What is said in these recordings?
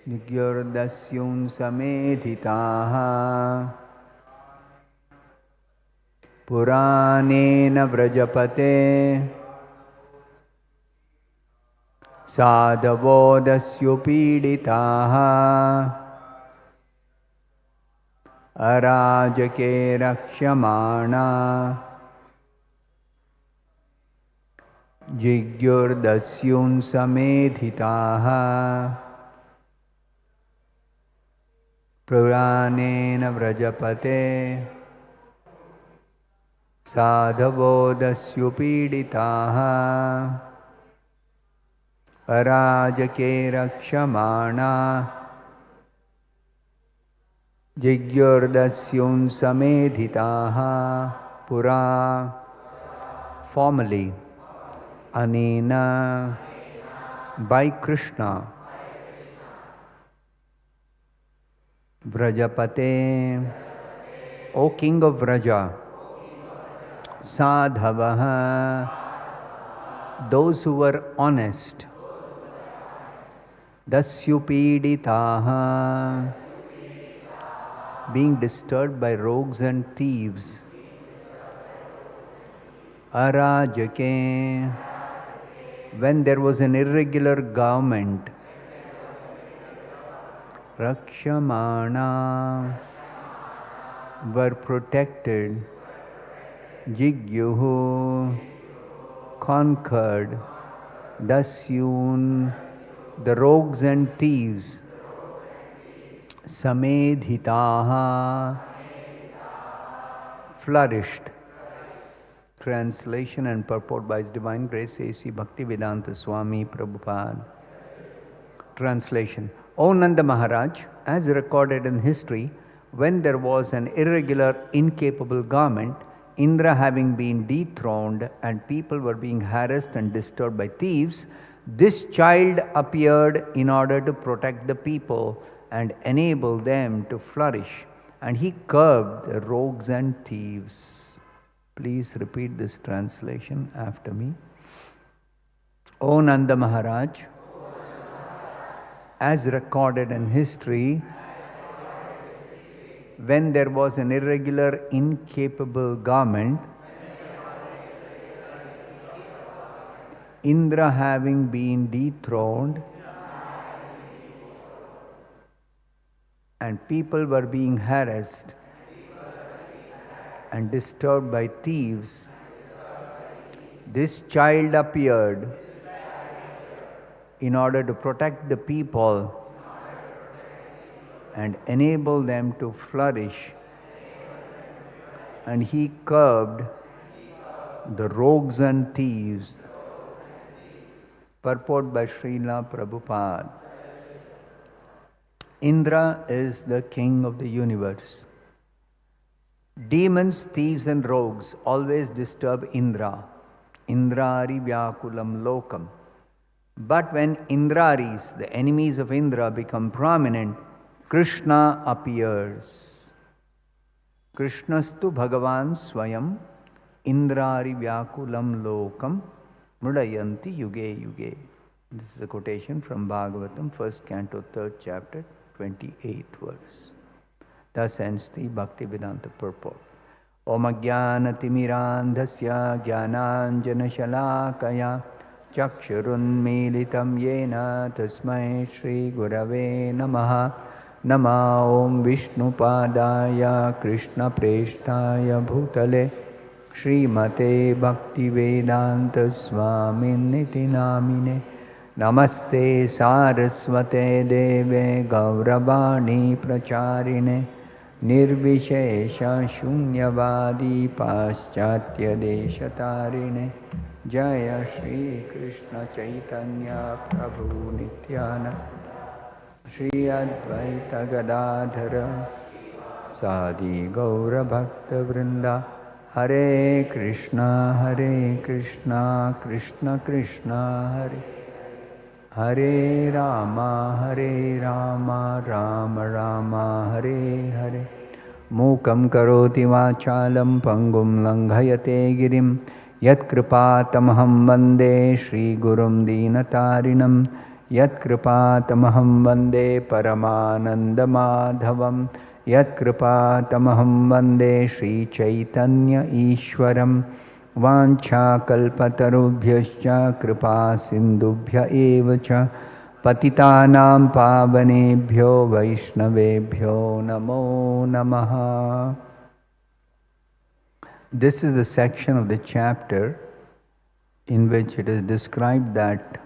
Nigyurdasyun samedhitaha Puranena vrajapate Sadhavodasyu Arajake rakshamana Jigyurdasyun samedhitaha Puranena vrajapate Sadhavodasyupiditaha Arajake rakshamana Jigyurdasyun samedhitaha Pura. Formally, Anena, by Krishna, Vrajapate, O King of Vraja, Sadhavaha, those who were honest, Dasyupiditaha, being disturbed by rogues and thieves, Arajake, when there was an irregular government, Rakshamana, were protected, Jigyuhu, conquered, Dasyun, the rogues and thieves, Samedhitaha, flourished. Translation and purport by His Divine Grace A.C. Bhaktivedanta Swami Prabhupada. Translation. O Nanda Maharaj, as recorded in history, when there was an irregular, incapable government, Indra having been dethroned and people were being harassed and disturbed by thieves, this child appeared in order to protect the people and enable them to flourish, and he curbed the rogues and thieves. Please repeat this translation after me. O Nanda Maharaj, as recorded in history, when there was an irregular, incapable government, Indra having been dethroned, and people were being harassed and disturbed by thieves, this child appeared in order to protect the people and enable them to flourish, and he curbed the rogues and thieves. Purport by Srila Prabhupada. Indra is the king of the universe. Demons, thieves and rogues always disturb Indra. Indrari vyakulam lokam. But when Indraris, the enemies of Indra, become prominent, Krishna appears. Krishnastu Bhagavan Swayam Indrari Vyakulam Lokam Mudayanti Yuge Yuge. This is a quotation from Bhagavatam, 1st Canto, 3rd chapter, 28th verse. Thus ends the Bhaktivedanta purport. Om Ajnana Timirandhasya Jnananjana Shalakaya Chakshurunmilitam Yena Tasmai Shri Gurave Namaha. Nama Om Vishnupadaya Krishna Preshtaya Bhutale Srimate Bhaktivedanta Swaminiti Namine. Namaste Saraswate Deve Gauravani Pracharine Nirvishesha Shunyavadi Paschatya Deshatarine. Jaya Shri Krishna Chaitanya Prabhu Nityananda Shri Advaita Gadadhara Sadi Gaura Bhakta Vrinda. Hare Krishna Krishna Krishna Hare Hare Rama Rama Rama Hare Hare. Mukam karoti vachalam pangum langhayate girim Yat kripatamaham vande Shri Gurum Dinatarinam. Yat kripatamaham vande paramanandamadhavam. Yat kripatamaham vande Sri Chaitanya Ishwaram. Vancha kalpatarubhyascha kripa sindubhya evacha. Patitanam pavanebhyo vaishnavebhyo namo namaha. This is the section of the chapter in which it is described that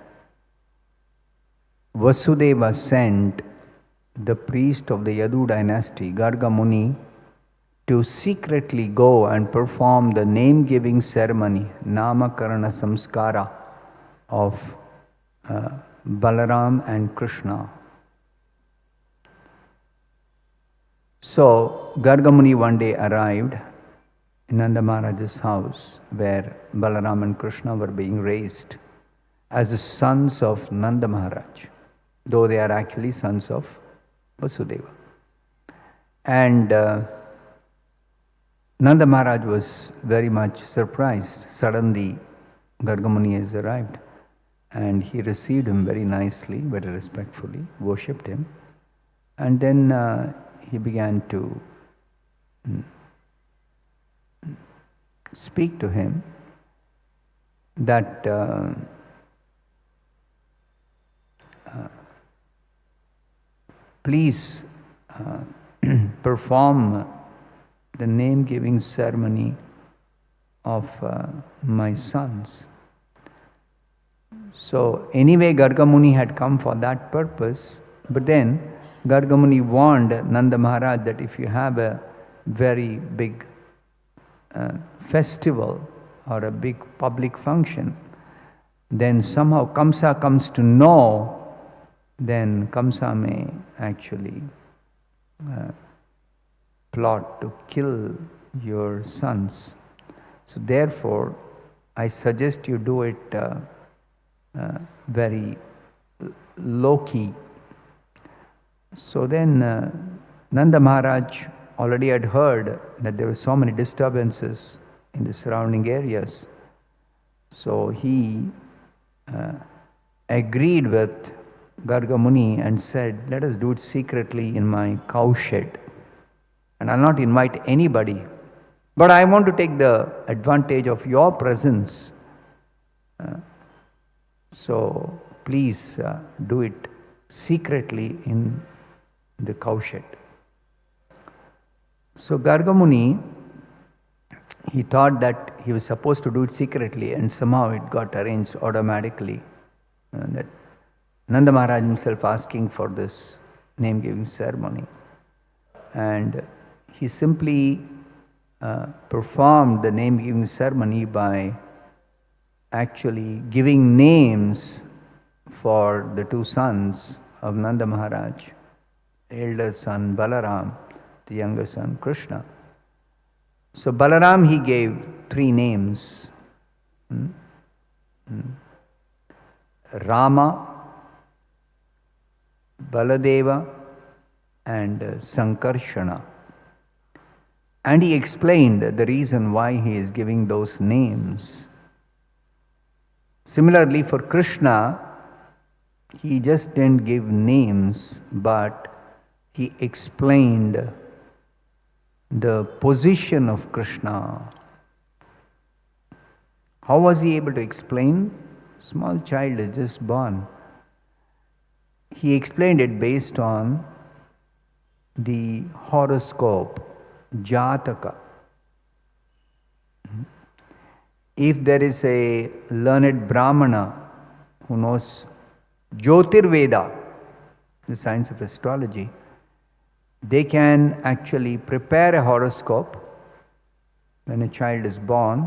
Vasudeva sent the priest of the Yadu dynasty, Garga Muni, to secretly go and perform the name-giving ceremony, Namakarana Samskara, of Balaram and Krishna. So, Garga Muni one day arrived in Nanda Maharaj's house, where Balaram and Krishna were being raised as the sons of Nanda Maharaj, though they are actually sons of Vasudeva. And Nanda Maharaj was very much surprised. Suddenly, Garga Muni has arrived, and he received him very nicely, very respectfully, worshipped him, and then he began to speak to him that please perform the name-giving ceremony of my sons. So anyway, Garga Muni had come for that purpose, but then Garga Muni warned Nanda Maharaj that if you have a very big festival or a big public function, then somehow Kamsa comes to know, then Kamsa may actually plot to kill your sons. So therefore, I suggest you do it very low-key. So then Nanda Maharaj already had heard that there were so many disturbances in the surrounding areas. So he agreed with Garga Muni and said, let us do it secretly in my cow shed. And I'll not invite anybody. But I want to take the advantage of your presence. So please do it secretly in the cow shed. So Garga Muni, he thought that he was supposed to do it secretly, and somehow it got arranged automatically. That Nanda Maharaj himself asking for this name-giving ceremony. And he simply performed the name-giving ceremony by actually giving names for the two sons of Nanda Maharaj, the elder son Balaram, the younger son Krishna. So Balaram, he gave three names. Rama, Baladeva, and Sankarshana. And he explained the reason why he is giving those names. Similarly, for Krishna, he just didn't give names, but he explained the position of Krishna. How was he able to explain? Small child is just born. He explained it based on the horoscope, Jataka. If there is a learned Brahmana who knows Jyotirveda, the science of astrology, they can actually prepare a horoscope when a child is born,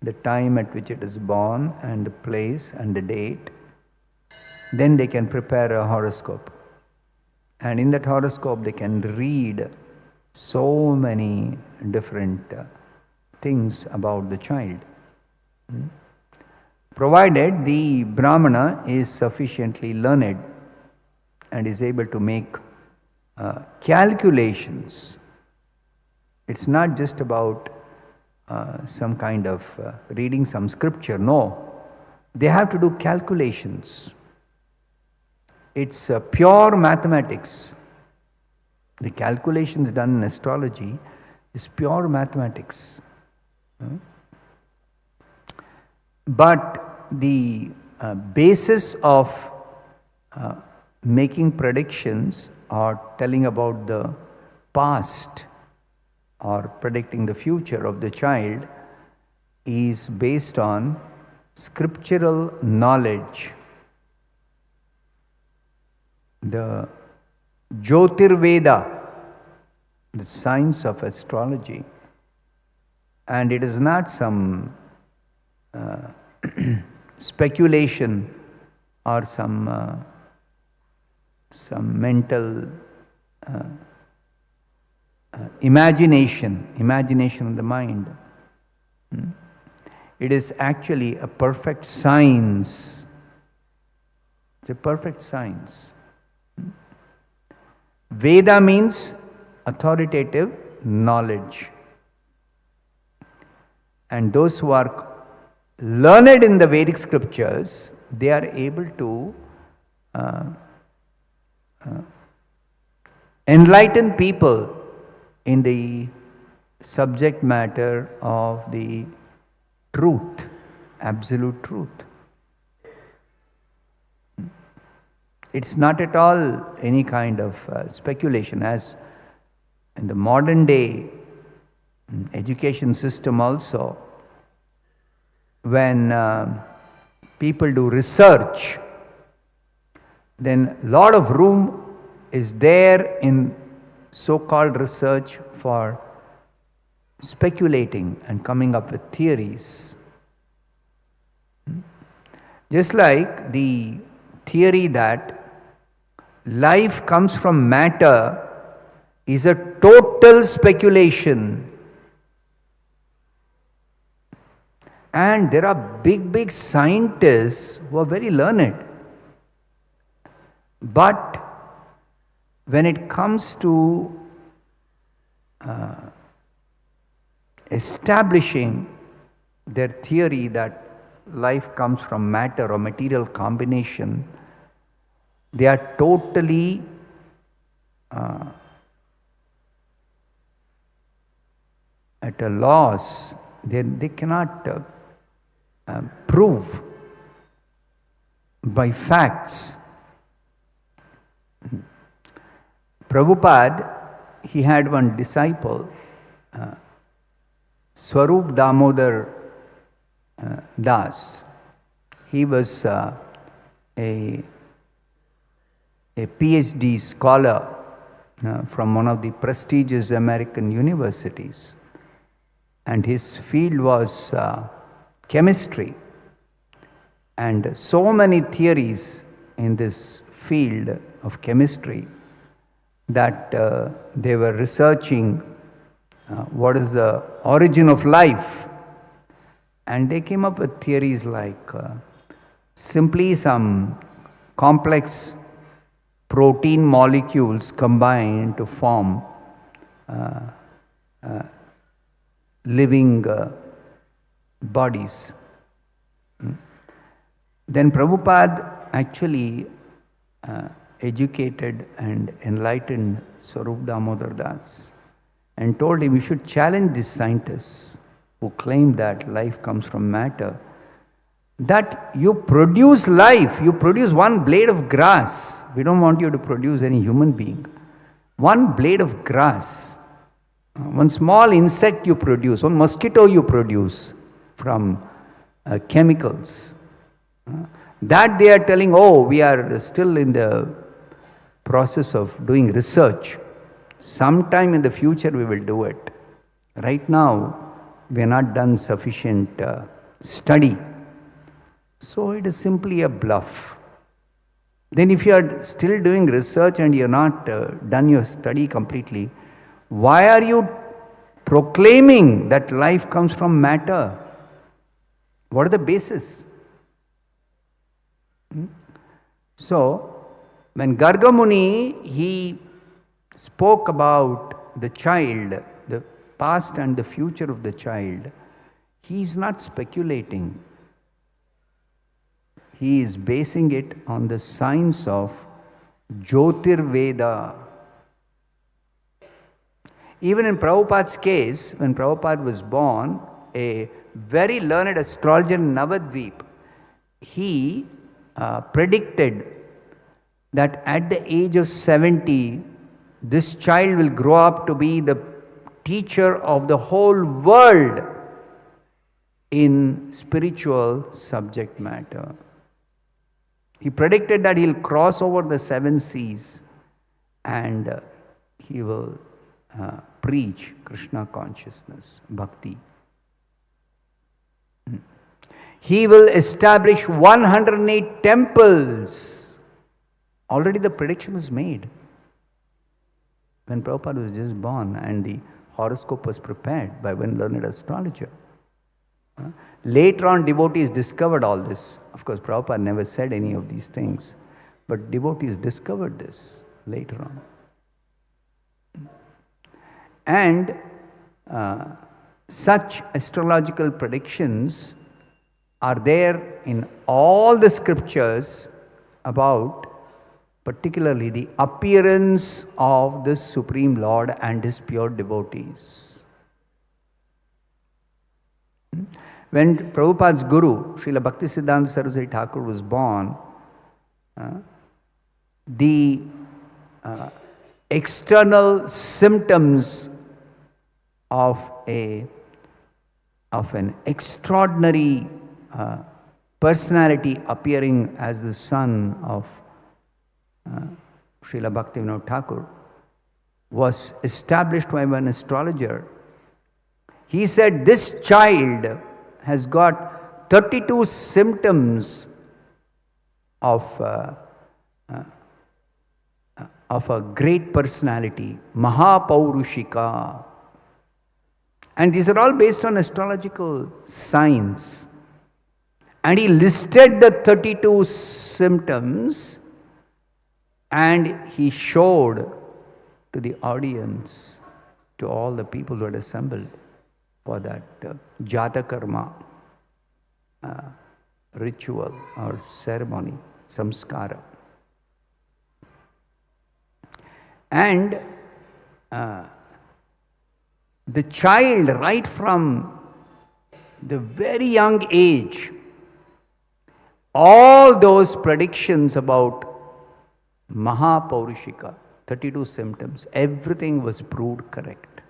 the time at which it is born and the place and the date. Then they can prepare a horoscope. And in that horoscope they can read so many different things about the child. Provided the Brahmana is sufficiently learned and is able to make calculations. It's not just about some kind of reading some scripture. No, they have to do calculations. It's pure mathematics. The calculations done in astrology is pure mathematics. But the basis of making predictions or telling about the past or predicting the future of the child is based on scriptural knowledge. The Jyotirveda, the science of astrology, and it is not some speculation or some mental imagination of the mind. It is actually a perfect science. It's a perfect science. Veda means authoritative knowledge. And those who are learned in the Vedic scriptures, they are able to enlighten people in the subject matter of the truth, absolute truth. It's not at all any kind of speculation, as in the modern day education system also, when people do research, then a lot of room is there in so-called research for speculating and coming up with theories. Just like the theory that life comes from matter is a total speculation. And there are big scientists who are very learned. But when it comes to establishing their theory that life comes from matter or material combination, they are totally at a loss. They cannot prove by facts. Prabhupada, he had one disciple, Swarup Damodar Das. He was a PhD scholar from one of the prestigious American universities. And his field was chemistry. And so many theories in this field of chemistry that they were researching what is the origin of life. And they came up with theories like simply some complex protein molecules combine to form living bodies. Then Prabhupada actually educated and enlightened Swarup Damodar Das and told him, you should challenge these scientists who claim that life comes from matter, that you produce life, you produce one blade of grass. We don't want you to produce any human being. One blade of grass, one small insect you produce, one mosquito you produce from chemicals. That they are telling, oh, we are still in the process of doing research. Sometime in the future we will do it. Right now, we have not done sufficient study. So it is simply a bluff. Then if you are still doing research and you have not done your study completely, why are you proclaiming that life comes from matter? What are the basis? So, when Garga Muni, he spoke about the child, the past and the future of the child, he is not speculating. He is basing it on the science of Jyotirveda. Even in Prabhupada's case, when Prabhupada was born, a very learned astrologer in Navadvip, he predicted that at the age of 70, this child will grow up to be the teacher of the whole world in spiritual subject matter. He predicted that he'll cross over the 7 seas and he will preach Krishna consciousness, bhakti. He will establish 108 temples. Already the prediction was made when Prabhupada was just born and the horoscope was prepared by one learned astrologer. Later on, devotees discovered all this. Of course, Prabhupada never said any of these things, but devotees discovered this later on. And such astrological predictions are there in all the scriptures about particularly the appearance of the Supreme Lord and His pure devotees. When Prabhupada's Guru, Srila Bhaktisiddhanta Saraswati Thakur, was born, the external symptoms of an extraordinary personality appearing as the son of Srila Bhaktivinoda Thakur was established by one astrologer. He said, this child has got 32 symptoms of a great personality, Mahapaurushika. And these are all based on astrological signs. And he listed the 32 symptoms and he showed to the audience, to all the people who had assembled for that Jatakarma ritual or ceremony, samskara. And the child, right from the very young age, all those predictions about Mahapaurushika, 32 symptoms, everything was proved correct.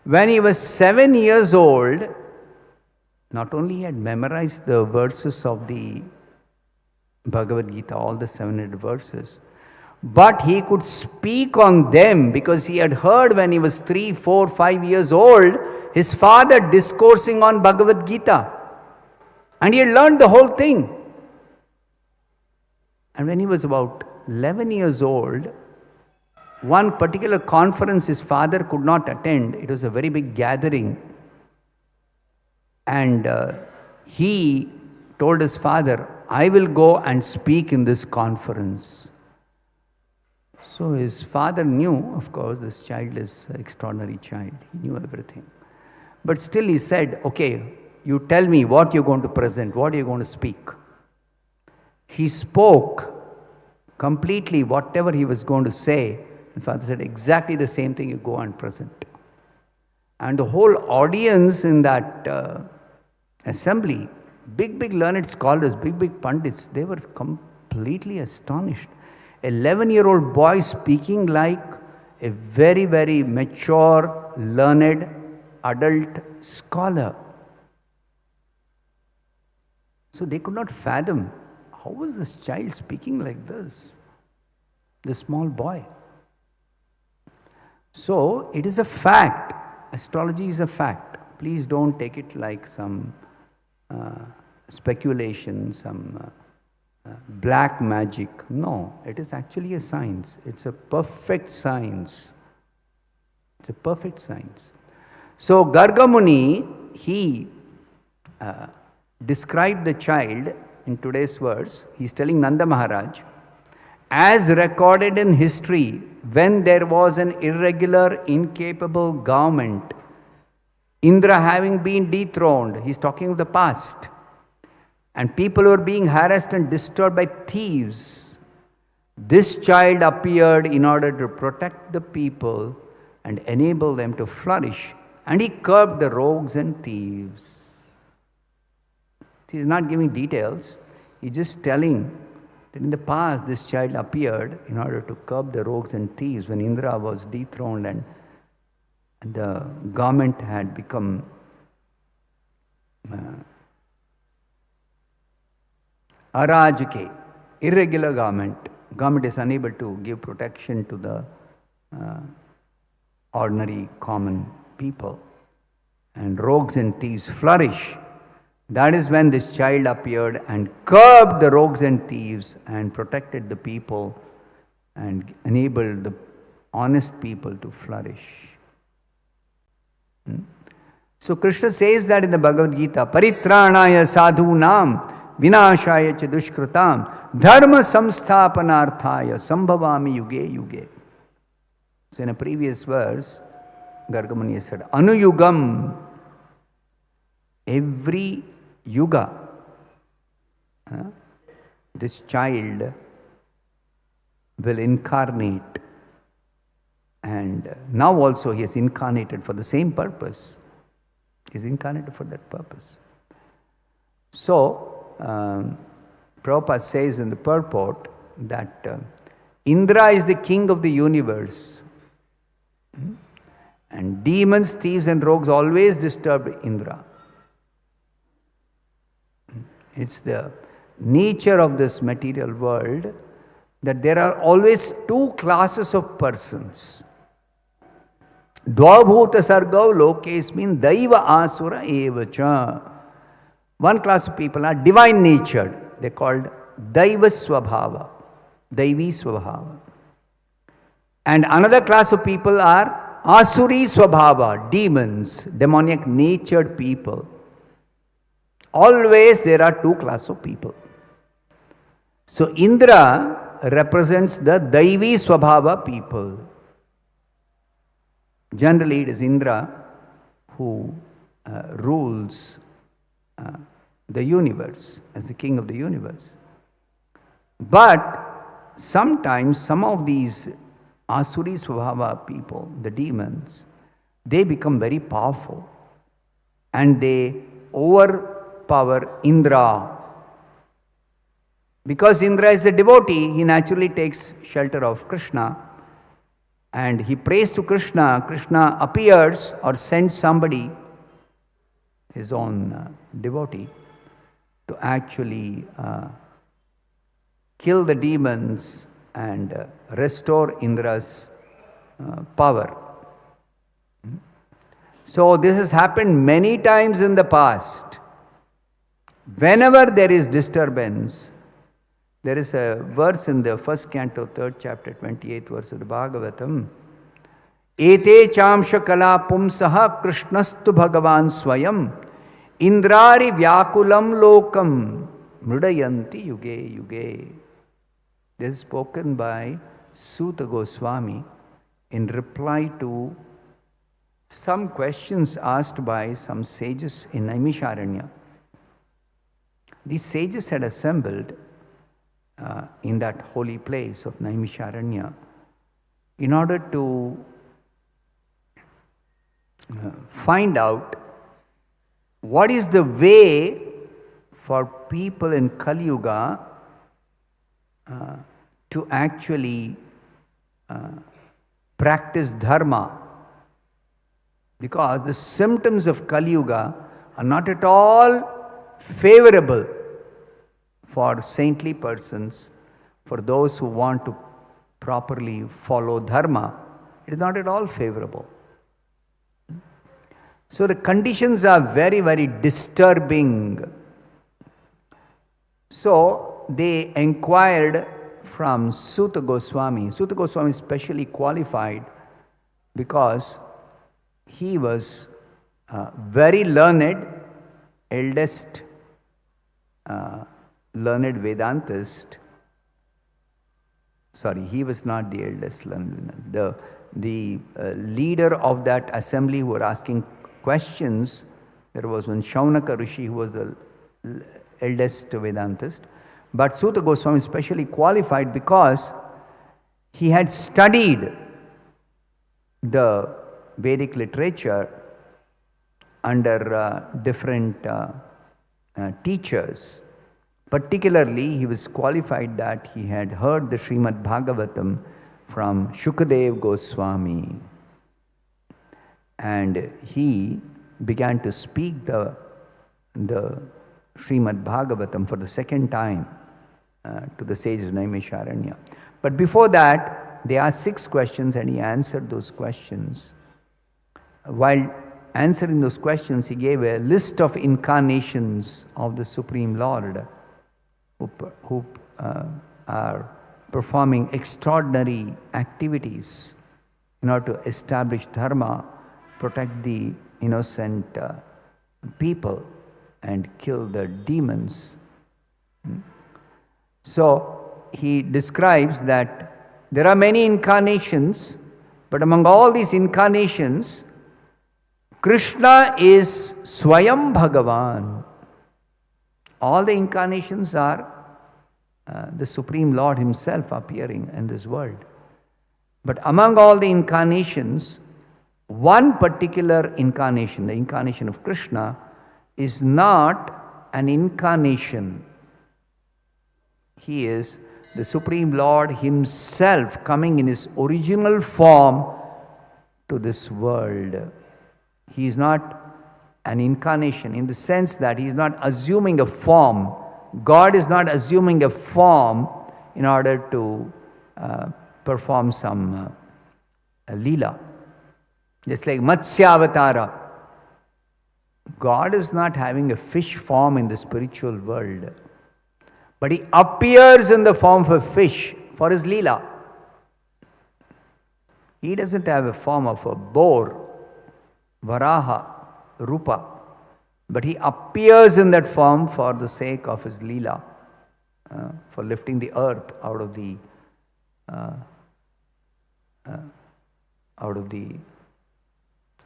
When he was 7 years old, not only he had memorized the verses of the Bhagavad Gita, all the 700 verses, but he could speak on them because he had heard when he was 3, 4, 5 years old, his father discoursing on Bhagavad Gita. And he had learned the whole thing. And when he was about 11 years old, one particular conference his father could not attend. It was a very big gathering. And he told his father, I will go and speak in this conference. So his father knew, of course, this child is an extraordinary child. He knew everything. But still he said, okay, you tell me what you're going to present, what you're going to speak. He spoke completely whatever he was going to say. And father said, exactly the same thing you go and present. And the whole audience in that assembly, big learned scholars, big pundits, they were completely astonished. 11-year-old boy speaking like a very, very mature, learned, adult scholar. So they could not fathom, how was this child speaking like this? This small boy. So it is a fact. Astrology is a fact. Please don't take it like some speculation, some black magic. No, it is actually a science. It's a perfect science. It's a perfect science. So Gargamuni, he described the child in today's verse. He's telling Nanda Maharaj, as recorded in history, when there was an irregular, incapable government, Indra having been dethroned, he's talking of the past, and people were being harassed and disturbed by thieves. This child appeared in order to protect the people and enable them to flourish, and he curbed the rogues and thieves. He's not giving details, he's just telling that in the past this child appeared in order to curb the rogues and thieves when Indra was dethroned and the government had become arajake, irregular government. Government is unable to give protection to the ordinary common people, and rogues and thieves flourish. That is when this child appeared and curbed the rogues and thieves and protected the people and enabled the honest people to flourish. So Krishna says that in the Bhagavad Gita, Paritranaya sadhunam vinashaya cha dushkritam dharma samsthapanarthaya sambhavami yuge yuge. So in a previous verse, Gargamuni said, Anuyugam, every yuga, this child will incarnate. And now also he is incarnated for the same purpose. He is incarnated for that purpose. So, Prabhupada says in the purport that Indra is the king of the universe. And demons, thieves and rogues always disturb Indra. It's the nature of this material world that there are always two classes of persons. Dvabhuta sargau lokes mean daiva asura evacha. One class of people are divine natured. They're called daiva swabhava, daivi swabhava. And another class of people are asuri swabhava, demons, demoniac natured people. Always there are two classes of people. So Indra represents the daivi swabhava people. Generally, it is Indra who rules the universe as the king of the universe. But sometimes some of these Asuri Swabhava people, the demons, they become very powerful and they overpower Indra. Because Indra is a devotee, he naturally takes shelter of Krishna. And he prays to Krishna. Krishna appears or sends somebody, his own devotee, to actually kill the demons and restore Indra's power. So this has happened many times in the past. Whenever there is disturbance, there is a verse in the first canto, 3rd chapter, 28th verse of the Bhagavatam. Ete chamsha kala pumsaha krishnastu bhagavan swayam indrari vyakulam lokam mrudayanti yuge yuge. This is spoken by Suta Goswami in reply to some questions asked by some sages in Naimisharanya. These sages had assembled in that holy place of Naimisharanya in order to find out what is the way for people in Kali Yuga to actually practice dharma, because the symptoms of Kali Yuga are not at all favorable for saintly persons, for those who want to properly follow dharma. It is not at all favorable. So the conditions are very, very disturbing. So they inquired from Suta Goswami. Suta Goswami is specially qualified because he was very learned, eldest learned Vedantist. Sorry, he was not the eldest learned. The leader of that assembly who were asking questions, there was one Shaunaka Rishi who was the eldest Vedantist. But Suta Goswami is specially qualified because he had studied the Vedic literature under different teachers. Particularly, he was qualified that he had heard the Srimad Bhagavatam from Shukadev Goswami. And he began to speak the Srimad Bhagavatam for the second time to the sages Naimisharanya. But before that, they asked 6 questions and he answered those questions. While answering those questions, he gave a list of incarnations of the Supreme Lord who are performing extraordinary activities in order to establish dharma, protect the innocent people, and kill the demons. So he describes that there are many incarnations, but among all these incarnations, Krishna is Swayam Bhagavan. All the incarnations are the Supreme Lord Himself appearing in this world. But among all the incarnations, one particular incarnation, the incarnation of Krishna, is not an incarnation. He is the Supreme Lord Himself coming in His original form to this world. He is not an incarnation in the sense that He is not assuming a form. God is not assuming a form in order to perform some leela. Just like Matsyavatara. God is not having a fish form in the spiritual world, but He appears in the form of a fish for His leela. He doesn't have a form of a boar, Varaha, Rupa, but He appears in that form for the sake of His leela, for lifting the earth out of the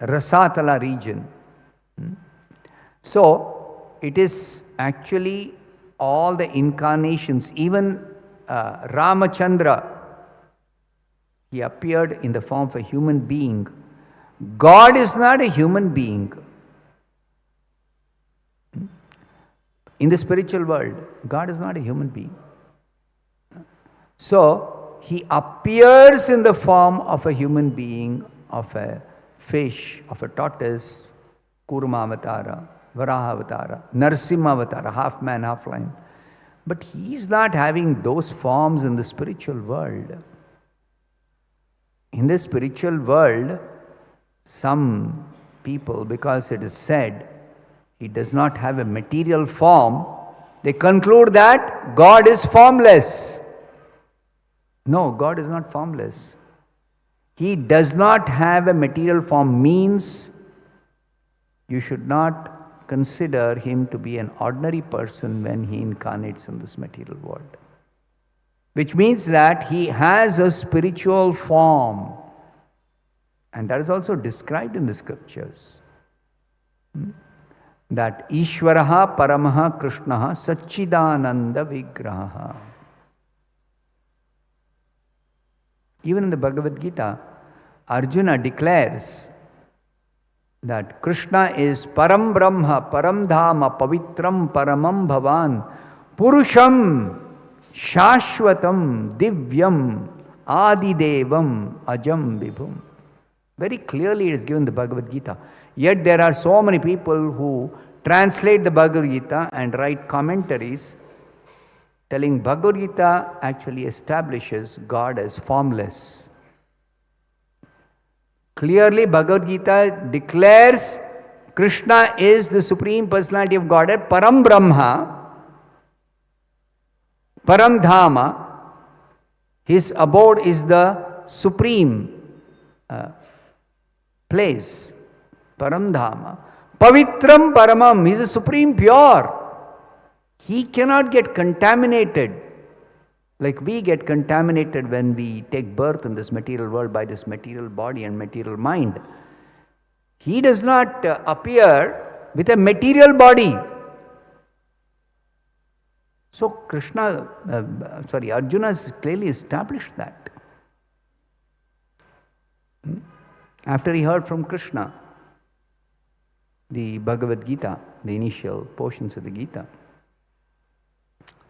Rasatala region. So it is actually all the incarnations, even Ramachandra, he appeared in the form of a human being. God is not a human being. In the spiritual world, God is not a human being. So He appears in the form of a human being, of a fish, of a tortoise, Kurma Avatara, Varaha Avatara, Narsimha Avatara, half man, half lion. But He is not having those forms in the spiritual world. In the spiritual world, some people, because it is said He does not have a material form, they conclude that God is formless. No, God is not formless. He does not have a material form means you should not consider Him to be an ordinary person when He incarnates in this material world. Which means that He has a spiritual form. And that is also described in the scriptures. That Ishvaraha Paramaha Krishnaha Satchidananda Vigraha. Even in the Bhagavad Gita, Arjuna declares that Krishna is Param Brahma, Param Dhama, Pavitram, Paramam Bhavan, Purusham, Shashvatam, Divyam, Adidevam, Ajam Vibhum. Very clearly it is given in the Bhagavad Gita. Yet there are so many people who translate the Bhagavad Gita and write commentaries telling Bhagavad Gita actually establishes God as formless. Clearly Bhagavad Gita declares Krishna is the Supreme Personality of Godhead, Param Brahma, Param Dhama. His abode is the supreme place, Param Dhama. Pavitram Paramam, He is a supreme pure. He cannot get contaminated like we get contaminated when we take birth in this material world by this material body and material mind. He does not appear with a material body. So Arjuna has clearly established that. After he heard from Krishna, the Bhagavad Gita, the initial portions of the Gita.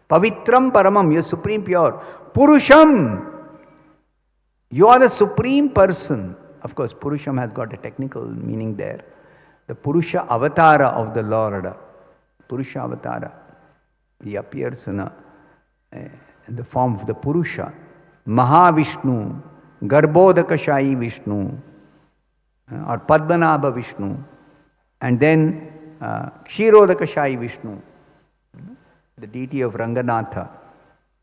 Pavitram Paramam, you are supreme pure. Purusham, you are the supreme person. Of course, Purusham has got a technical meaning there. The Purusha Avatara of the Lord. Purusha Avatara. He appears in the form of the Purusha. Mahavishnu, Garbhodakashayi Vishnu, or Padmanabha Vishnu, and then Kshirodakashayi Vishnu. The deity of Ranganatha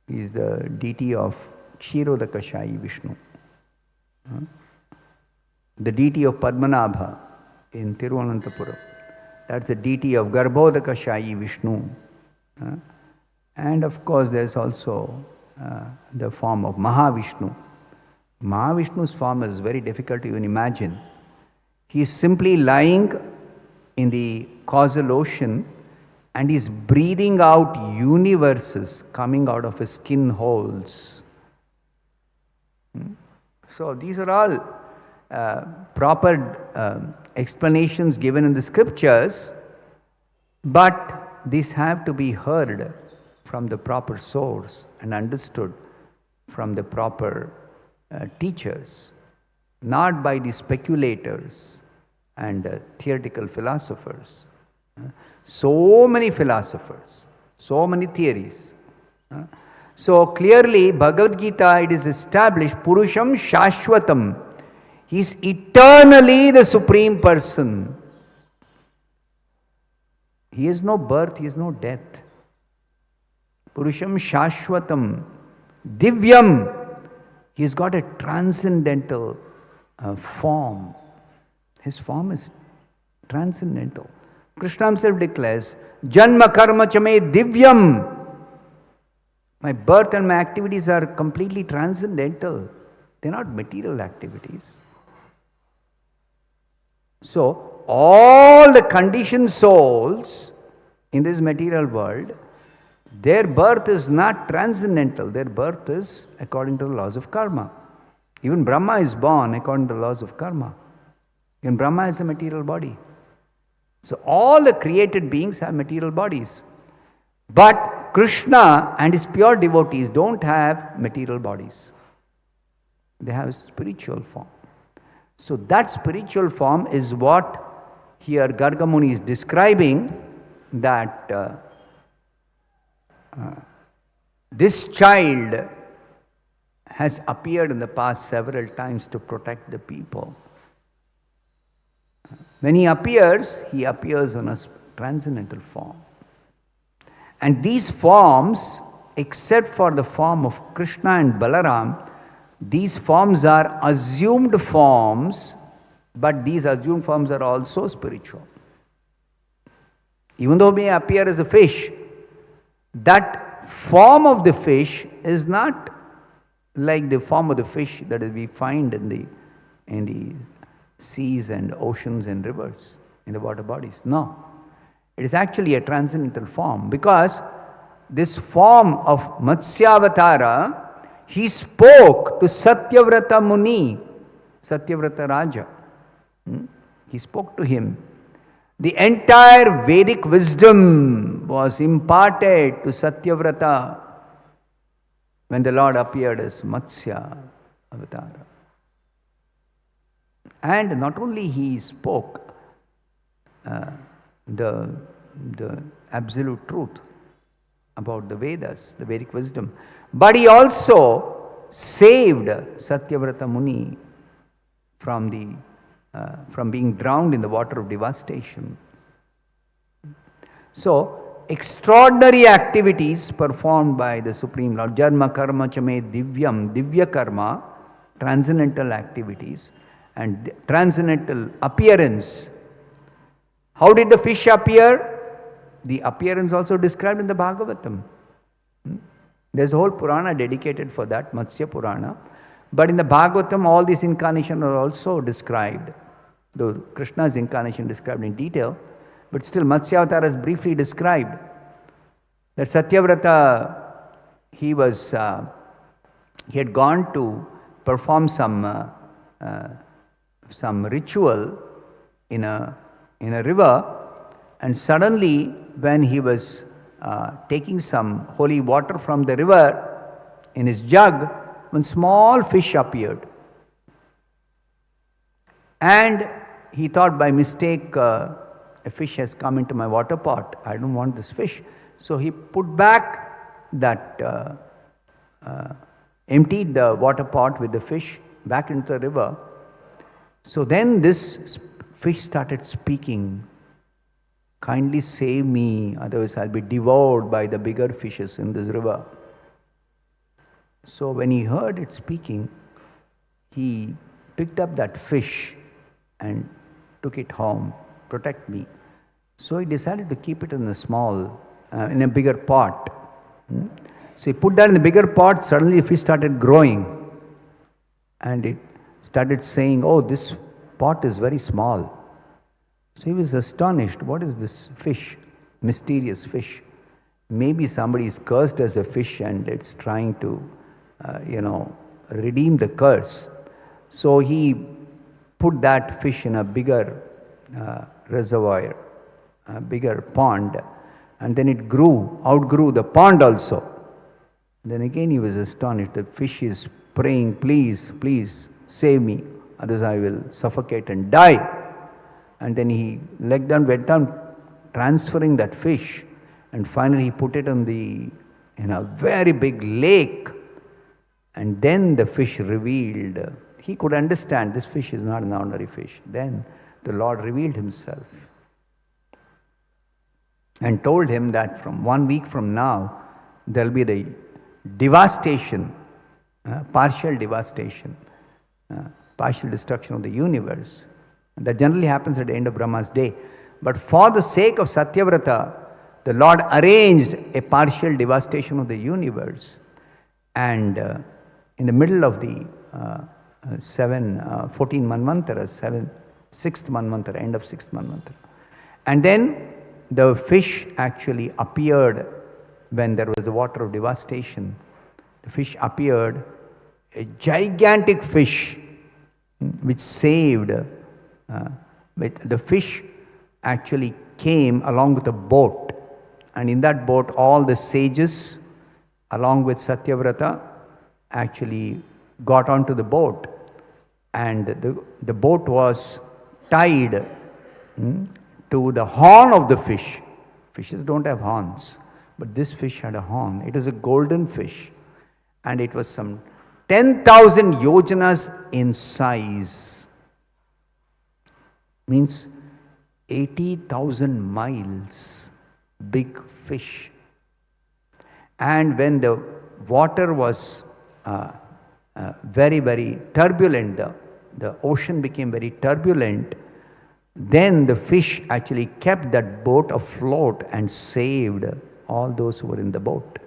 is the deity of Kshirodakashayi Vishnu. The deity of Padmanabha in Tiruvananthapuram, that's the deity of Garbhodakashayi Vishnu. And of course there's also the form of Mahavishnu. Mahavishnu's form is very difficult to even imagine. He is simply lying in the causal ocean and is breathing out universes coming out of his skin holes. So these are all proper explanations given in the scriptures, but these have to be heard from the proper source and understood from the proper teachers, not by the speculators and theoretical philosophers. So many philosophers, so many theories. So clearly, Bhagavad Gita, it is established, Purusham Shashwatam. He is eternally the Supreme Person. He has no birth, he has no death. Purusham Shashwatam. Divyam. He has got a transcendental form. His form is transcendental. Krishna himself declares, Janma karma chame divyam. My birth and my activities are completely transcendental. They are not material activities. So, all the conditioned souls in this material world, their birth is not transcendental. Their birth is according to the laws of karma. Even Brahma is born according to the laws of karma. Even Brahma has a material body. So all the created beings have material bodies. But Krishna and his pure devotees don't have material bodies. They have a spiritual form. So that spiritual form is what here Garga Muni is describing, that this child has appeared in the past several times to protect the people. When he appears in a transcendental form. And these forms, except for the form of Krishna and Balaram, these forms are assumed forms, but these assumed forms are also spiritual. Even though he may appear as a fish, that form of the fish is not like the form of the fish that we find in the seas and oceans and rivers, in the water bodies. No. It is actually a transcendental form, because this form of Matsyavatara, he spoke to Satyavrata Muni, Satyavrata Raja. He spoke to him. The entire Vedic wisdom was imparted to Satyavrata when the Lord appeared as Matsya Avatara. And not only he spoke the absolute truth about the Vedas, the Vedic wisdom, but he also saved Satyavrata Muni from being drowned in the water of devastation. So, extraordinary activities performed by the Supreme Lord, Jarma Karma Chame Divyam, Divya Karma, transcendental activities, and transcendental appearance. How did the fish appear? The appearance also described in the Bhagavatam. There's a whole Purana dedicated for that, Matsya Purana. But in the Bhagavatam, all these incarnations are also described. Though Krishna's incarnation described in detail, but still Matsya Avatar is briefly described. That Satyavrata, he had gone to perform some some ritual in a river, and suddenly when he was taking some holy water from the river in his jug, one small fish appeared. And he thought by mistake, a fish has come into my water pot. I don't want this fish. So he put back that, emptied the water pot with the fish back into the river. So then this fish started speaking, "Kindly save me, otherwise I'll be devoured by the bigger fishes in this river." So when he heard it speaking, he picked up that fish and took it home. "Protect me." So he decided to keep it in a bigger pot. So he put that in the bigger pot. Suddenly the fish started growing, and it started saying, "Oh, this pot is very small." So he was astonished. What is this fish? Mysterious fish. Maybe somebody is cursed as a fish and it's trying to, redeem the curse. So he put that fish in a bigger reservoir, a bigger pond, and then it outgrew the pond also. Then again he was astonished. The fish is praying, "Please, please save me, otherwise I will suffocate and die." And then he went on transferring that fish, and finally he put it in a very big lake. And then the fish revealed. He could understand this fish is not an ordinary fish. Then the Lord revealed himself and told him that from 1 week from now, there will be the devastation, partial devastation, partial destruction of the universe. That generally happens at the end of Brahma's day. But for the sake of Satyavrata, the Lord arranged a partial devastation of the universe. And in the middle of the 14 Manvantara, 6th Manvantara, end of 6th Manvantara. And then the fish actually appeared when there was the water of devastation. The fish appeared, a gigantic fish which saved. The fish actually came along with a boat, and in that boat all the sages along with Satyavrata actually got onto the boat, and the boat was tied to the horn of the fish. Fishes don't have horns, but this fish had a horn. It was a golden fish, and it was some 10,000 yojanas in size. Means 80,000 miles, big fish. And when the water was very, very turbulent, the ocean became very turbulent, then the fish actually kept that boat afloat and saved all those who were in the boat.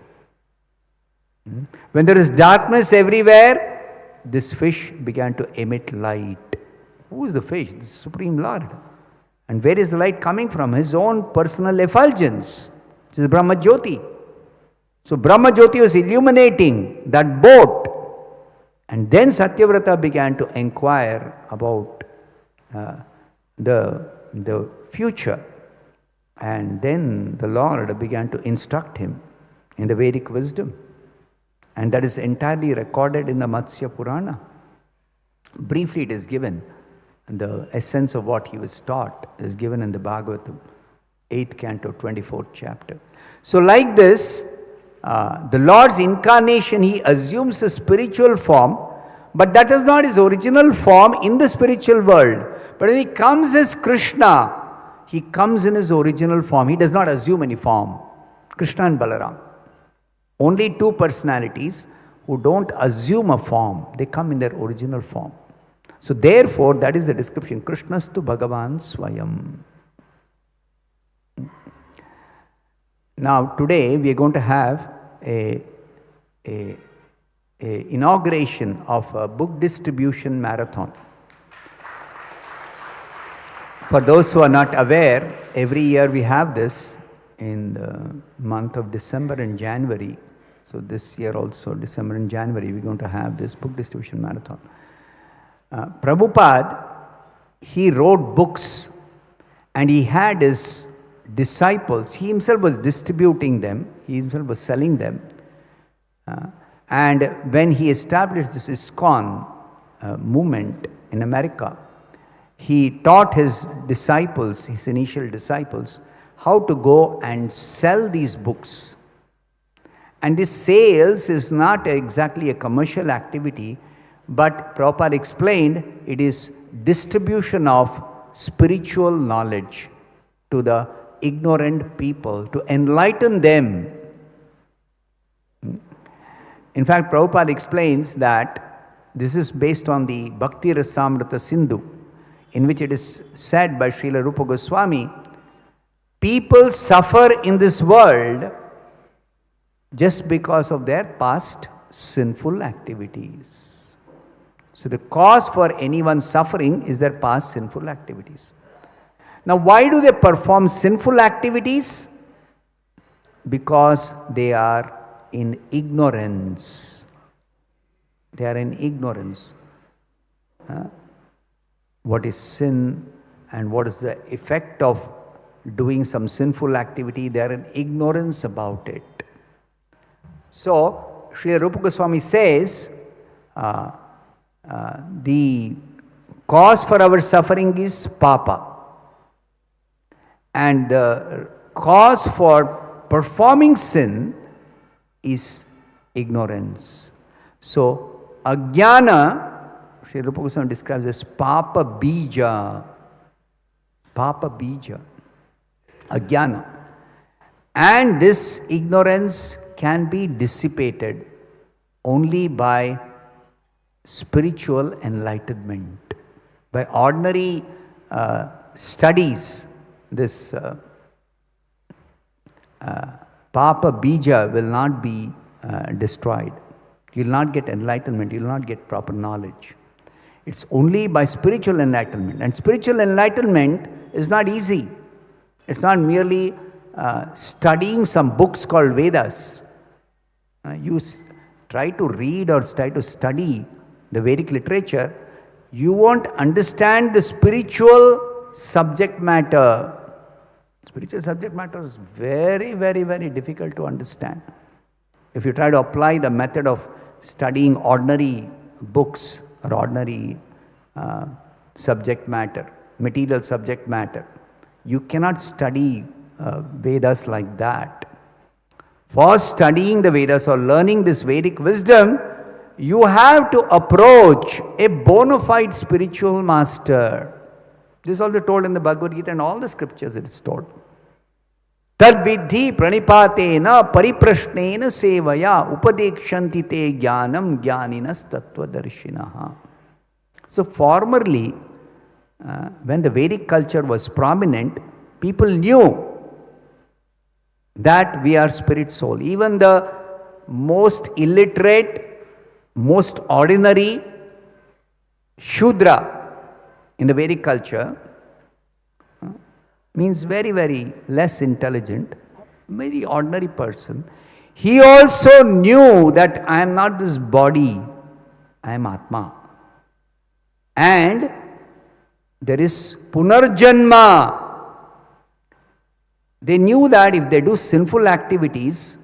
When there is darkness everywhere, this fish began to emit light. Who is the fish? The Supreme Lord. And where is the light coming from? His own personal effulgence, which is Brahma Jyoti. So Brahma Jyoti was illuminating that boat. And then Satyavrata began to inquire about the future. And then the Lord began to instruct him in the Vedic wisdom. And that is entirely recorded in the Matsya Purana. Briefly it is given. The essence of what he was taught is given in the Bhagavatam, 8th canto, 24th chapter. So like this, the Lord's incarnation, he assumes a spiritual form, but that is not his original form in the spiritual world. But when he comes as Krishna, he comes in his original form. He does not assume any form. Krishna and Balaram. Only two personalities who don't assume a form. They come in their original form. So therefore, that is the description. Krishnastu Bhagavan Swayam. Now today we are going to have a inauguration of a book distribution marathon. For those who are not aware, every year we have this in the month of December and January. So this year also, December and January, we're going to have this book distribution marathon. Prabhupada he wrote books and he had his disciples. He himself was distributing them, he himself was selling them. And when he established this ISKCON movement in America, he taught his disciples, his initial disciples, how to go and sell these books. And this sales is not exactly a commercial activity, but Prabhupada explained it is distribution of spiritual knowledge to the ignorant people, to enlighten them. In fact, Prabhupada explains that this is based on the Bhakti Rasamrita Sindhu, in which it is said by Srila Rupa Goswami, people suffer in this world just because of their past sinful activities. So the cause for anyone's suffering is their past sinful activities. Now, why do they perform sinful activities? Because they are in ignorance. They are in ignorance. What is sin and what is the effect of doing some sinful activity? They are in ignorance about it. So, Srila Rupa Goswami says, the cause for our suffering is papa. And the cause for performing sin is ignorance. So, ajnana, Srila Rupa Goswami describes as papa bija. Papa bija. Ajnana. And this ignorance can be dissipated only by spiritual enlightenment. By ordinary studies, this Papa Bija will not be destroyed. You will not get enlightenment, you will not get proper knowledge. It's only by spiritual enlightenment. And spiritual enlightenment is not easy. It's not merely studying some books called Vedas. You try to read or try to study the Vedic literature, you won't understand the spiritual subject matter. Spiritual subject matter is very, very, very difficult to understand. If you try to apply the method of studying ordinary books or ordinary subject matter, material subject matter, you cannot study Vedas like that. For studying the Vedas or learning this Vedic wisdom, you have to approach a bona fide spiritual master. This is also told in the Bhagavad Gita and all the scriptures it is told. Tad vidhi pranipatena pariprashnena sevaya upadekshanti te jnanam jnaninas tattvadarshinaha. So formerly, when the Vedic culture was prominent, people knew that we are spirit soul. Even the most illiterate, most ordinary Shudra in the Vedic culture means very, very less intelligent, very ordinary person. He also knew that I am not this body, I am Atma. And there is Punarjanma. They knew that if they do sinful activities,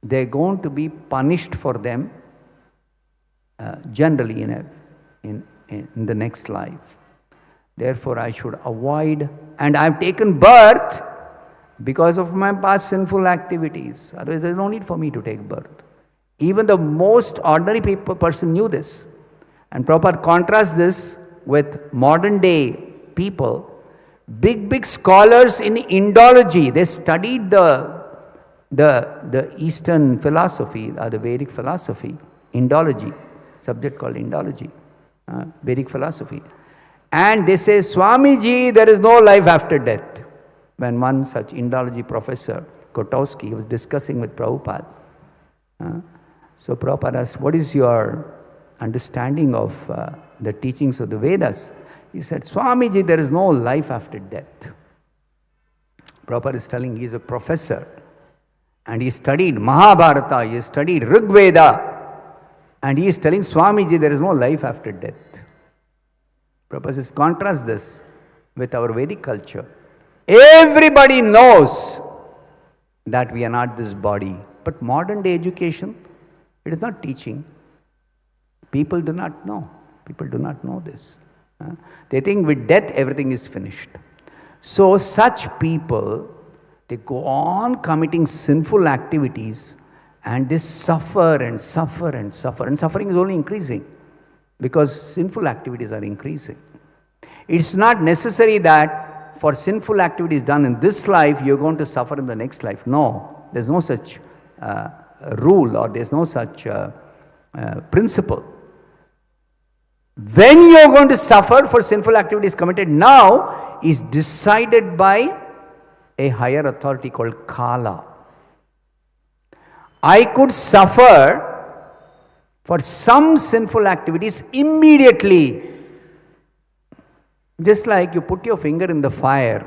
they are going to be punished for them generally in the next life. Therefore, I should avoid, and I have taken birth because of my past sinful activities. Otherwise, there is no need for me to take birth. Even the most ordinary person knew this. And Prabhupada contrasts this with modern day people. Big scholars in Indology, they studied the Eastern philosophy, or the Vedic philosophy, Indology, subject called Indology, Vedic philosophy. And they say, Swamiji, there is no life after death. When one such Indology professor, Kotowski, was discussing with Prabhupada. So Prabhupada asked, what is your understanding of the teachings of the Vedas? He said, Swamiji, there is no life after death. Prabhupada is telling he is a professor. And he studied Mahabharata, he studied Rig Veda. And he is telling Swamiji, there is no life after death. Prabhupada says, contrast this with our Vedic culture. Everybody knows that we are not this body. But modern day education, it is not teaching. People do not know. People do not know this. They think with death everything is finished. So such people, they go on committing sinful activities and they suffer and suffer and suffer. And suffering is only increasing because sinful activities are increasing. It's not necessary that for sinful activities done in this life, you're going to suffer in the next life. No, there's no such rule or there's no such principle. When you're going to suffer for sinful activities committed now is decided by a higher authority called Kala. I could suffer for some sinful activities immediately. Just like you put your finger in the fire.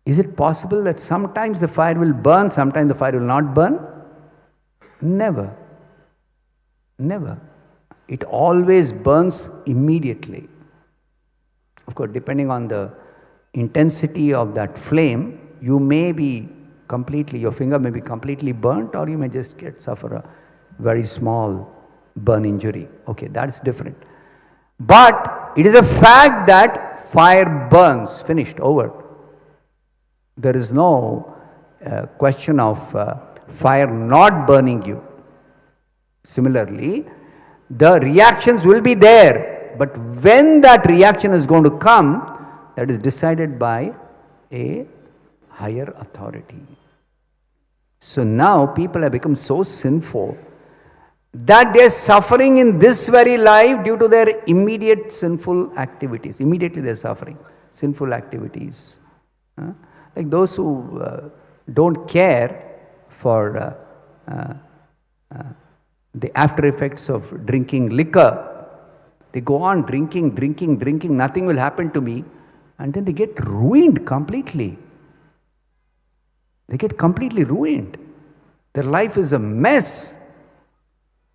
Is it possible that sometimes the fire will burn, sometimes the fire will not burn? Never. Never. It always burns immediately. Of course, depending on the intensity of that flame, you may be completely, your finger may be completely burnt, or you may just suffer a very small burn injury. Okay, that's different. But it is a fact that fire burns, finished, over. There is no question of fire not burning you. Similarly, the reactions will be there, but when that reaction is going to come, that is decided by a higher authority. So now people have become so sinful that they are suffering in this very life due to their immediate sinful activities. Immediately they are suffering sinful activities. Like those who don't care for the after effects of drinking liquor. They go on drinking, nothing will happen to me, and then they get ruined completely. They get completely ruined. Their life is a mess.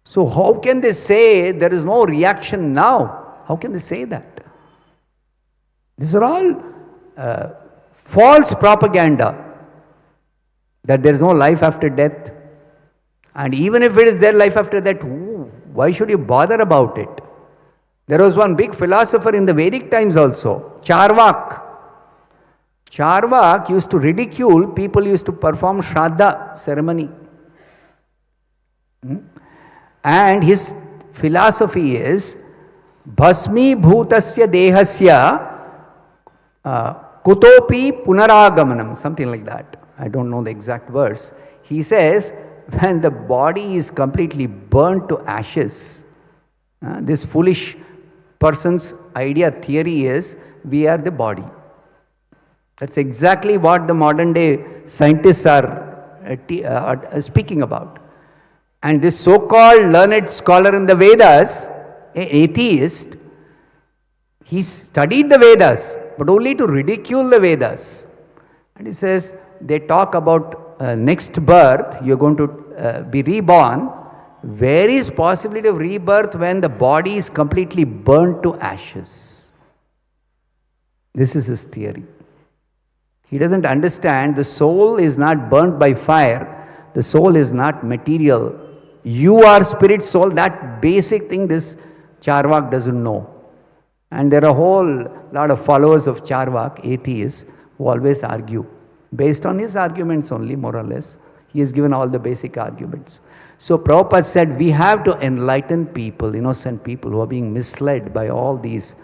So how can they say there is no reaction now? How can they say that? These are all false propaganda, that there is no life after death. And even if it is there life after that, why should you bother about it? There was one big philosopher in the Vedic times also, Charvak. Charvak used to ridicule people used to perform Shraddha ceremony. And his philosophy is, Bhasmi bhutasya dehasya kutopi punaragamanam, something like that. I don't know the exact verse. He says, when the body is completely burnt to ashes, this foolish person's idea, theory is, we are the body. That's exactly what the modern day scientists are speaking about. And this so-called learned scholar in the Vedas, an atheist, he studied the Vedas, but only to ridicule the Vedas. And he says, they talk about next birth, you're going to be reborn. Where is possibility of rebirth when the body is completely burnt to ashes? This is his theory. He doesn't understand the soul is not burnt by fire. The soul is not material. You are spirit, soul. That basic thing this Charvak doesn't know. And there are a whole lot of followers of Charvak, atheists, who always argue. Based on his arguments only, more or less. He has given all the basic arguments. So Prabhupada said, we have to enlighten people, innocent people who are being misled by all these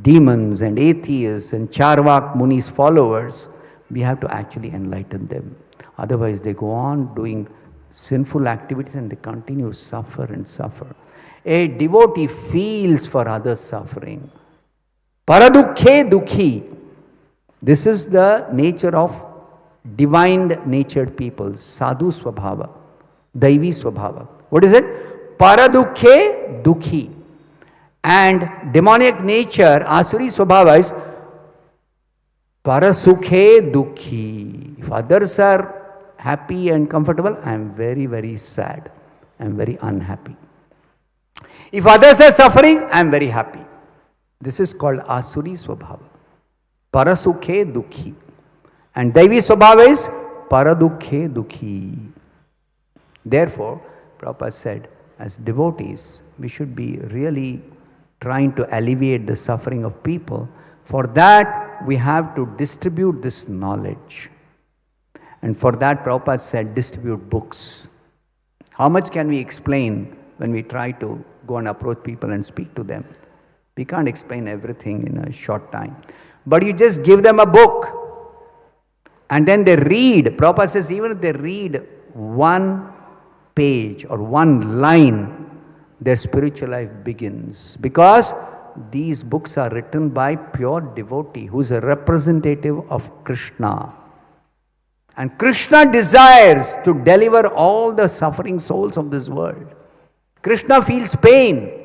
demons and atheists and Charvak Muni's followers. We have to actually enlighten them. Otherwise, they go on doing sinful activities and they continue to suffer and suffer. A devotee feels for others' suffering. Paradukhe dukhi. This is the nature of divine natured people. Sadhu swabhava. Daivi swabhava. What is it? Paradukhe dukhi. And demonic nature, asuri swabhava, is parasukhe dukhi. If others are happy and comfortable, I am very, very sad. I am very unhappy. If others are suffering, I am very happy. This is called Asuri Swabhava. Parasukhe Dukhi. And Daivi Swabhava is Paradukhe Dukhi. Therefore, Prabhupada said, as devotees, we should be really trying to alleviate the suffering of people. For that, we have to distribute this knowledge. And for that, Prabhupada said, distribute books. How much can we explain when we try to go and approach people and speak to them? We can't explain everything in a short time. But you just give them a book. And then they read. Prabhupada says, even if they read one page or one line, their spiritual life begins. Because these books are written by pure devotee who is a representative of Krishna. And Krishna desires to deliver all the suffering souls of this world. Krishna feels pain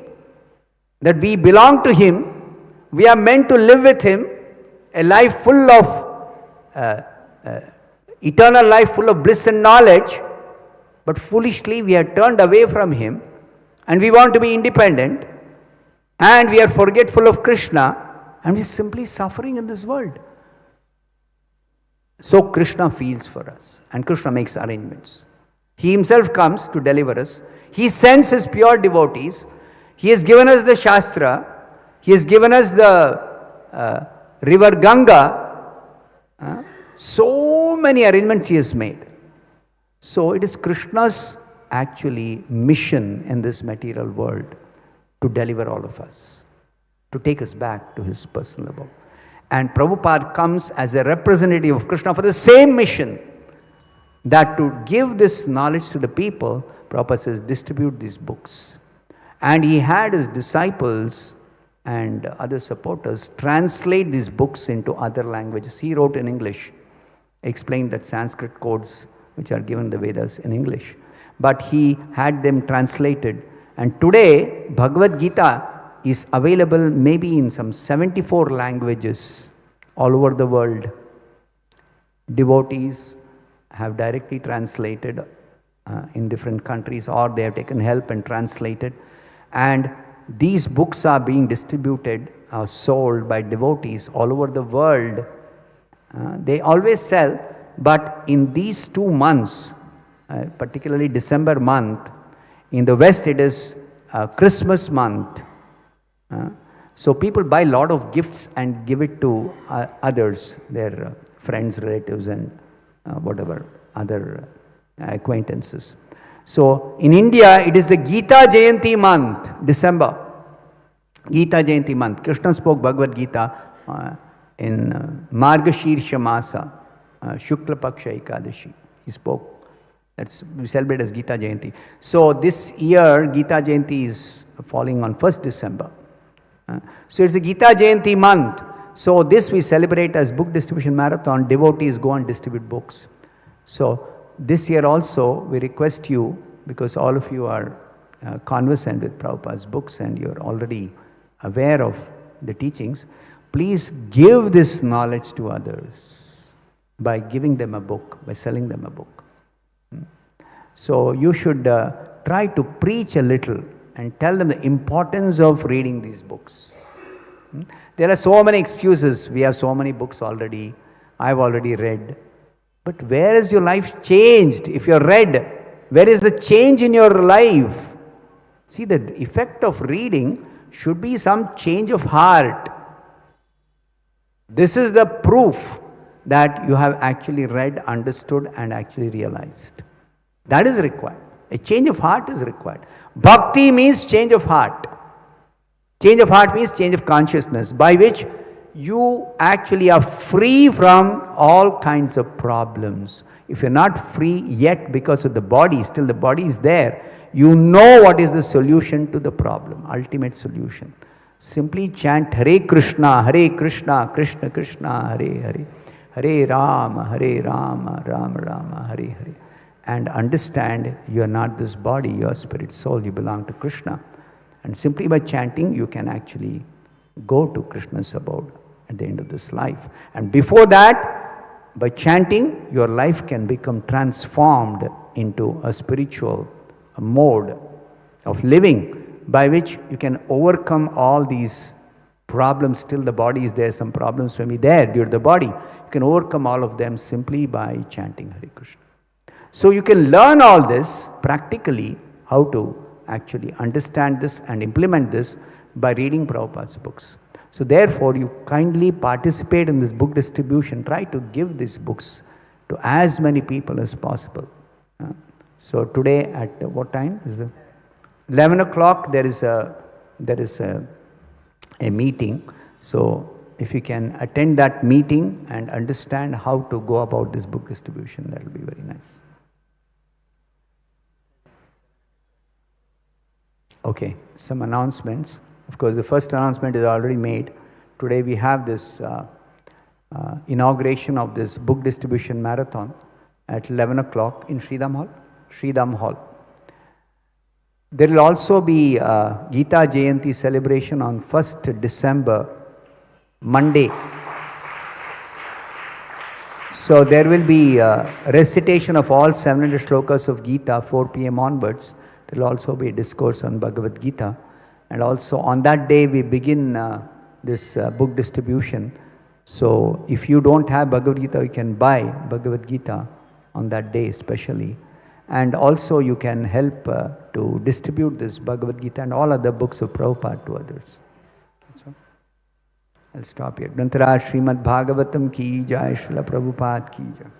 that we belong to him. We are meant to live with him a life full of eternal life, full of bliss and knowledge. But foolishly we are turned away from him and we want to be independent and we are forgetful of Krishna and we are simply suffering in this world. So Krishna feels for us and Krishna makes arrangements. He himself comes to deliver us. He sends his pure devotees. He has given us the Shastra. He has given us the river Ganga. So many arrangements he has made. So it is Krishna's actually mission in this material world to deliver all of us, to take us back to his personal abode. And Prabhupada comes as a representative of Krishna for the same mission, that to give this knowledge to the people. Prabhupada says, distribute these books. And he had his disciples and other supporters translate these books into other languages. He wrote in English, explained that Sanskrit codes which are given in the Vedas in English. But he had them translated. And today, Bhagavad Gita is available maybe in some 74 languages all over the world. Devotees have directly translated in different countries, or they have taken help and translated. And these books are being distributed, sold by devotees all over the world. They always sell, but in these 2 months, particularly December month, in the West it is Christmas month. So people buy a lot of gifts and give it to others, their friends, relatives and whatever, other acquaintances. So in India, it is the Gita Jayanti month, December. Gita Jayanti month. Krishna spoke Bhagavad Gita in Margashirsha Masa, Shukla Paksha Ekadashi. He spoke. We celebrate as Gita Jayanti. So this year, Gita Jayanti is falling on 1st December. So it's a Gita Jayanti month. So this we celebrate as book distribution marathon. Devotees go and distribute books. So this year also we request you, because all of you are conversant with Prabhupada's books and you're already aware of the teachings, please give this knowledge to others by giving them a book, by selling them a book. So you should try to preach a little and tell them the importance of reading these books. There are so many excuses. We have so many books already. I've already read. But where is your life changed? If you're read, where is the change in your life? See, the effect of reading should be some change of heart. This is the proof that you have actually read, understood and actually realized. That is required. A change of heart is required. Bhakti means change of heart. Change of heart means change of consciousness, by which you actually are free from all kinds of problems. If you're not free yet because of the body, still the body is there, you know what is the solution to the problem, ultimate solution. Simply chant Hare Krishna, Krishna Krishna, Hare Hare, Hare Rama, Rama Rama, Hare Hare. And understand you are not this body, you are spirit soul, you belong to Krishna. And simply by chanting, you can actually go to Krishna's abode at the end of this life. And before that, by chanting, your life can become transformed into a spiritual mode of living, by which you can overcome all these problems, still the body is there, some problems may be there due to the body. You can overcome all of them simply by chanting Hare Krishna. So you can learn all this practically, how to actually understand this and implement this by reading Prabhupada's books. So therefore, you kindly participate in this book distribution. Try to give these books to as many people as possible. So today at what time is it? 11 o'clock there is a meeting. So if you can attend that meeting and understand how to go about this book distribution, that will be very nice. Okay, some announcements. Of course, the first announcement is already made. Today we have this inauguration of this book distribution marathon at 11 o'clock in Sridham Hall. Sridham Hall. There will also be Gita Jayanti celebration on 1st December, Monday. So there will be recitation of all 700 shlokas of Gita, 4 p.m. onwards. There will also be a discourse on Bhagavad Gita. And also on that day we begin this book distribution. So if you don't have Bhagavad Gita, you can buy Bhagavad Gita on that day especially. And also you can help to distribute this Bhagavad Gita and all other books of Prabhupada to others. So, I'll stop here. Grantaraj Srimad Bhagavatam ki jai, Srila Prabhupada ki jai.